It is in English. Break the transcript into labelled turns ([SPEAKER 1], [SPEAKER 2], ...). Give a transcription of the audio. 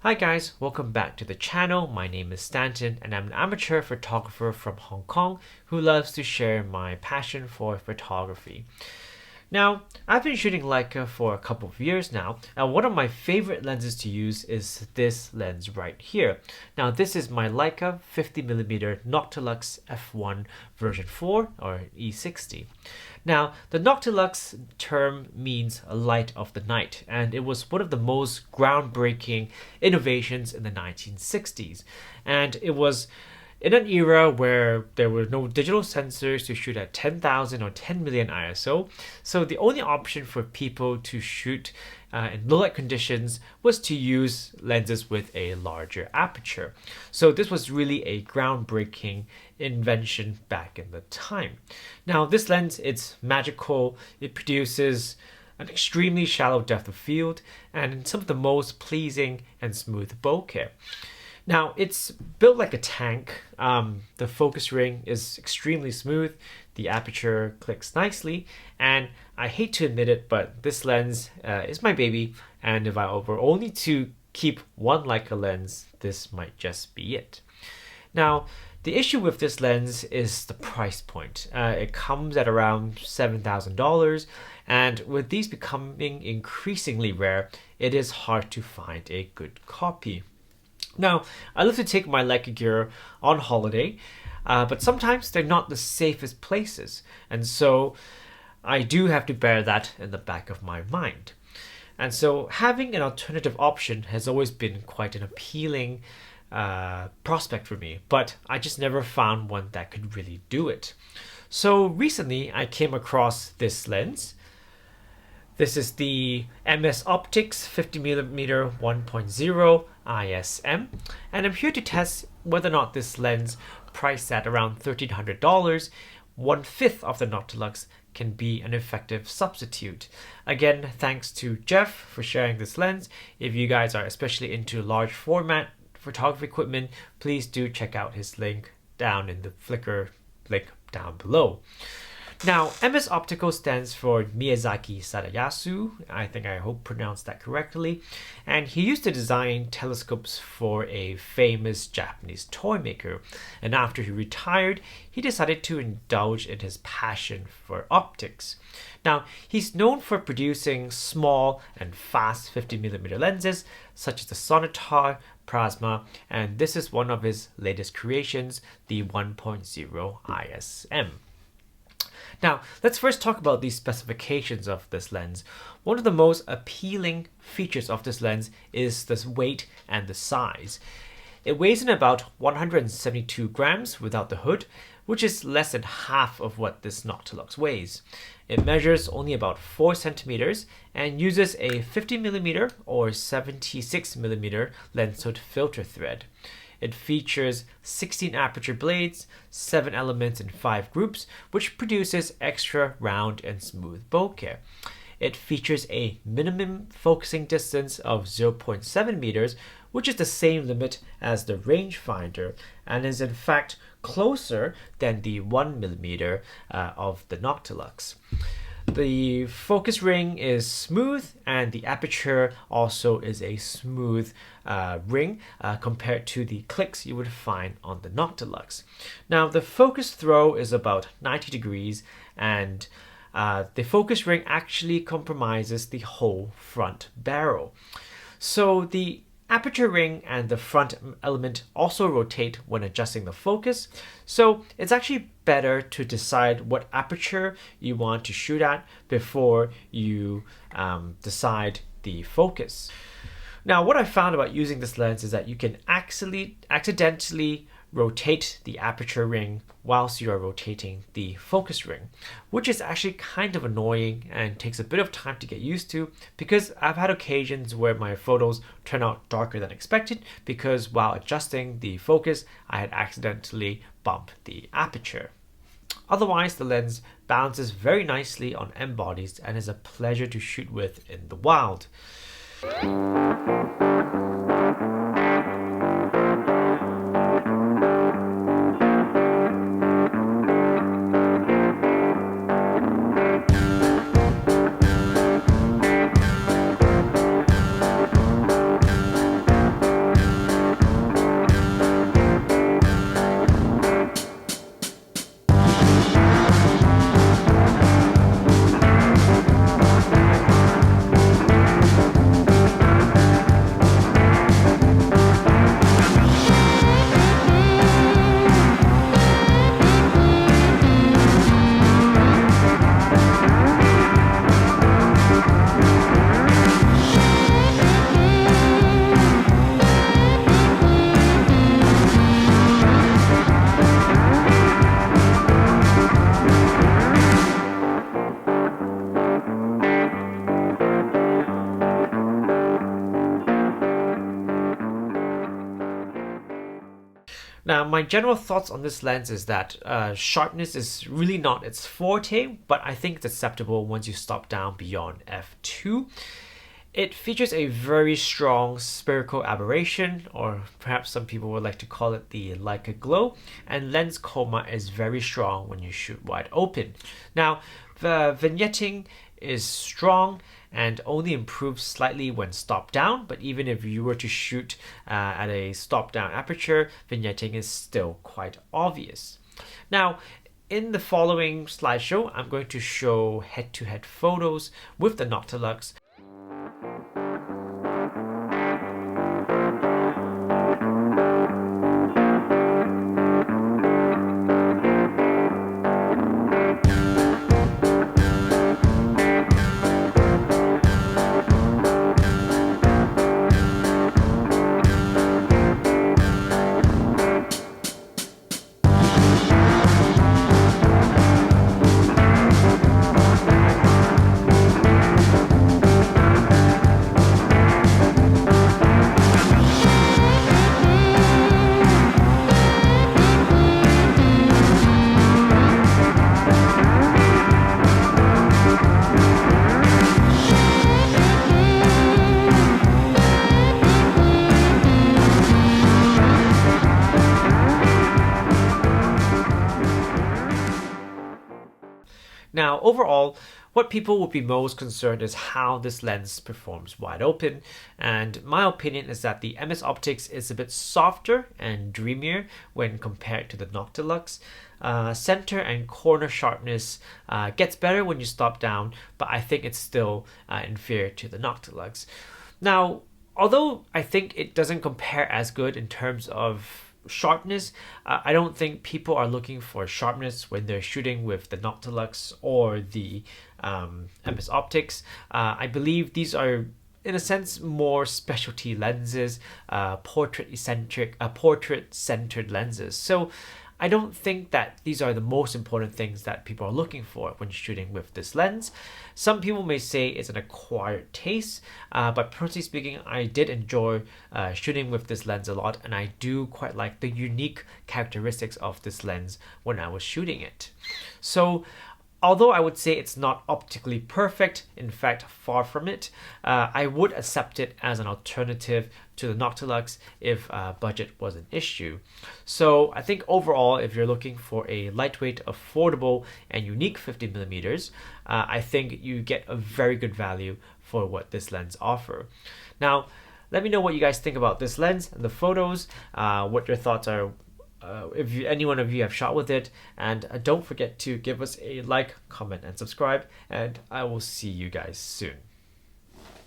[SPEAKER 1] Hi guys, welcome back to the channel. My name is Stanton and I'm an amateur photographer from Hong Kong who loves to share my passion for photography. Now, I've been shooting Leica for a couple of years now, and one of my favorite lenses to use is this lens right here. Now, this is my Leica 50mm Noctilux f1 version 4 or E60. Now, the Noctilux term means a light of the night, and it was one of the most groundbreaking innovations in the 1960s. And it was in an era where there were no digital sensors to shoot at 10,000 or 10 million ISO, so the only option for people to shoot in low light conditions was to use lenses with a larger aperture. So this was really a groundbreaking invention back in the time. Now this lens, it's magical. It produces an extremely shallow depth of field and some of the most pleasing and smooth bokeh. Now, it's built like a tank. The focus ring is extremely smooth, the aperture clicks nicely, and I hate to admit it, but this lens is my baby, and if I were only to keep one Leica lens, this might just be it. Now, the issue with this lens is the price point. It comes at around $7,000, and with these becoming increasingly rare, it is hard to find a good copy. Now, I love to take my Leica gear on holiday, but sometimes they're not the safest places, and so I do have to bear that in the back of my mind. And so having an alternative option has always been quite an appealing prospect for me, but I just never found one that could really do it. So recently I came across this lens. This is the MS Optics 50mm 1.0 ISM, and I'm here to test whether or not this lens, priced at around $1,300, 1/5 of the Noctilux, can be an effective substitute. Again, thanks to Jeff for sharing this lens. If you guys are especially into large format photography equipment, please do check out his link down in the Flickr link down below. Now, MS Optical stands for Miyazaki Sadayasu. I hope pronounced that correctly. And he used to design telescopes for a famous Japanese toy maker. And after he retired, he decided to indulge in his passion for optics. Now, he's known for producing small and fast 50mm lenses, such as the Sonatar, Plasma, and this is one of his latest creations, the 1.0 ISM. Now, let's first talk about the specifications of this lens. One of the most appealing features of this lens is the weight and the size. It weighs in about 172 grams without the hood, which is less than half of what this Noctilux weighs. It measures only about 4 centimeters and uses a 50mm or 76mm lens hood filter thread. It features 16 aperture blades, 7 elements in 5 groups, which produces extra round and smooth bokeh. It features a minimum focusing distance of 0.7 meters, which is the same limit as the rangefinder, and is in fact closer than the 1mm of the Noctilux. The focus ring is smooth, and the aperture also is a smooth ring compared to the clicks you would find on the Noctilux. Now, the focus throw is about 90 degrees, and the focus ring actually compromises the whole front barrel. So the aperture ring and the front element also rotate when adjusting the focus, so it's actually better to decide what aperture you want to shoot at before you decide the focus. Now, what I found about using this lens is that you can accidentally rotate the aperture ring whilst you are rotating the focus ring, which is actually kind of annoying and takes a bit of time to get used to, because I've had occasions where my photos turn out darker than expected because while adjusting the focus, I had accidentally bumped the aperture. Otherwise, the lens balances very nicely on M bodies and is a pleasure to shoot with in the wild. Now, my general thoughts on this lens is that sharpness is really not its forte, but I think it's acceptable once you stop down beyond f2. It features a very strong spherical aberration, or perhaps some people would like to call it the Leica glow, and lens coma is very strong when you shoot wide open. Now, the vignetting is strong and only improves slightly when stopped down, but even if you were to shoot at a stop down aperture, vignetting is still quite obvious. Now, in the following slideshow, I'm going to show head-to-head photos with the Noctilux. Now, overall, what people would be most concerned is how this lens performs wide open, and my opinion is that the MS Optics is a bit softer and dreamier when compared to the Noctilux. Center and corner sharpness gets better when you stop down, but I think it's still inferior to the Noctilux. Now, although I think it doesn't compare as good in terms of sharpness, I don't think people are looking for sharpness when they're shooting with the Noctilux or the MS Optics. I believe these are, in a sense, more specialty lenses, portrait-centered lenses. So I don't think that these are the most important things that people are looking for when shooting with this lens. Some people may say it's an acquired taste, but personally speaking, I did enjoy shooting with this lens a lot, and I do quite like the unique characteristics of this lens when I was shooting it. So, although I would say it's not optically perfect, in fact, far from it, I would accept it as an alternative to the Noctilux if budget was an issue. So I think overall, if you're looking for a lightweight, affordable, and unique 50mm, I think you get a very good value for what this lens offers. Now, let me know what you guys think about this lens and the photos, what your thoughts are. If any one of you have shot with it, and don't forget to give us a like, comment, and subscribe, and I will see you guys soon.